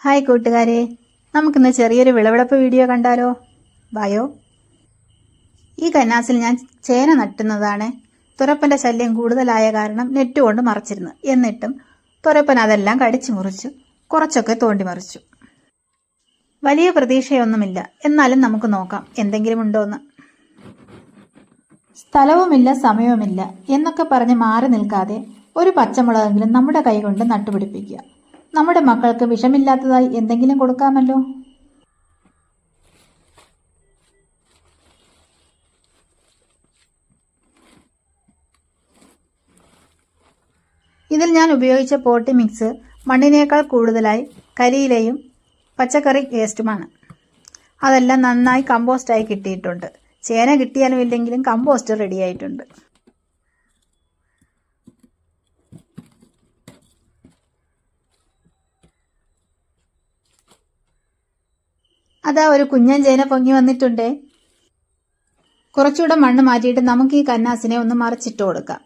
Hi കൂട്ടുകാരെ, നമുക്കിന്ന് ചെറിയൊരു വിളവെടുപ്പ് വീഡിയോ കണ്ടാലോ? വായോ. ഈ കന്നാസിൽ ഞാൻ ചേന നട്ടുന്നതാണ്. തുരപ്പന്റെ ശല്യം കൂടുതലായ കാരണം നെറ്റ് കൊണ്ട് മറച്ചിരുന്നു. എന്നിട്ടും തുരപ്പൻ അതെല്ലാം കടിച്ചു മുറിച്ചു, കുറച്ചൊക്കെ തോണ്ടി മറിച്ചു. വലിയ പ്രതീക്ഷയൊന്നുമില്ല, എന്നാലും നമുക്ക് നോക്കാം എന്തെങ്കിലും ഉണ്ടോന്ന്. സ്ഥലവുമില്ല സമയവുമില്ല എന്നൊക്കെ പറഞ്ഞ് മാറി നിൽക്കാതെ ഒരു പച്ചമുളകെങ്കിലും നമ്മുടെ കൈകൊണ്ട് നട്ടുപിടിപ്പിക്കുക. നമ്മുടെ മക്കൾക്ക് വിഷമില്ലാത്തതായി എന്തെങ്കിലും കൊടുക്കാമല്ലോ. ഇതിൽ ഞാൻ ഉപയോഗിച്ച പോട്ടി മിക്സ് മണ്ണിനേക്കാൾ കൂടുതലായി കരിയിലയും പച്ചക്കറി വേസ്റ്റുമാണ്. അതെല്ലാം നന്നായി കമ്പോസ്റ്റായി കിട്ടിയിട്ടുണ്ട്. ചേന കിട്ടിയാലും ഇല്ലെങ്കിലും കമ്പോസ്റ്റ് റെഡിയായിട്ടുണ്ട്. അതാ ഒരു കുഞ്ഞൻ ചേന പൊങ്ങി വന്നിട്ടുണ്ടേ. കുറച്ചുകൂടെ മണ്ണ് മാറ്റിയിട്ട് നമുക്ക് ഈ കന്നാസിനെ ഒന്ന് മറിച്ചിട്ട് കൊടുക്കാം.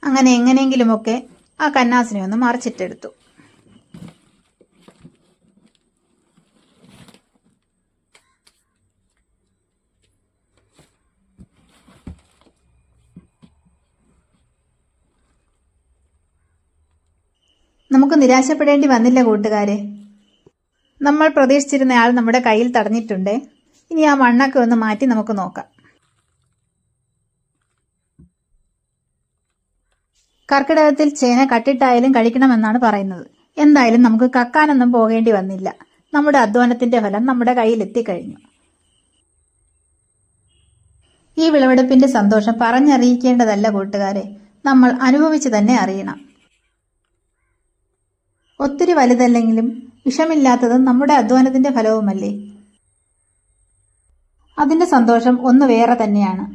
അങ്ങനെ എങ്ങനെയെങ്കിലുമൊക്കെ ആ കന്നാസിനെ ഒന്ന് മറിച്ചിട്ടെടുത്തു. നമുക്ക് നിരാശപ്പെടേണ്ടി വന്നില്ല കൂട്ടുകാരെ. നമ്മൾ പ്രതീക്ഷിച്ചിരുന്നയാൾ നമ്മുടെ കയ്യിൽ തടഞ്ഞിട്ടുണ്ട്. ഇനി ആ മണ്ണൊക്കെ ഒന്ന് മാറ്റി നമുക്ക് നോക്കാം. കർക്കിടകത്തിൽ ചേന കട്ടിട്ടായാലും കഴിക്കണമെന്നാണ് പറയുന്നത്. എന്തായാലും നമുക്ക് കക്കാനൊന്നും പോകേണ്ടി വന്നില്ല. നമ്മുടെ അധ്വാനത്തിന്റെ ഫലം നമ്മുടെ കയ്യിലെത്തിക്കഴിഞ്ഞു. ഈ വിളവെടുപ്പിന്റെ സന്തോഷം പറഞ്ഞറിയിക്കേണ്ടതല്ല കൂട്ടുകാരെ, നമ്മൾ അനുഭവിച്ചു തന്നെ അറിയണം. ഒത്തിരി വലുതല്ലെങ്കിലും വിഷമില്ലാത്തതും നമ്മുടെ അധ്വാനത്തിന്റെ ഫലവുമല്ലേ. അതിന്റെ സന്തോഷം ഒന്ന് വേറെ തന്നെയാണ്.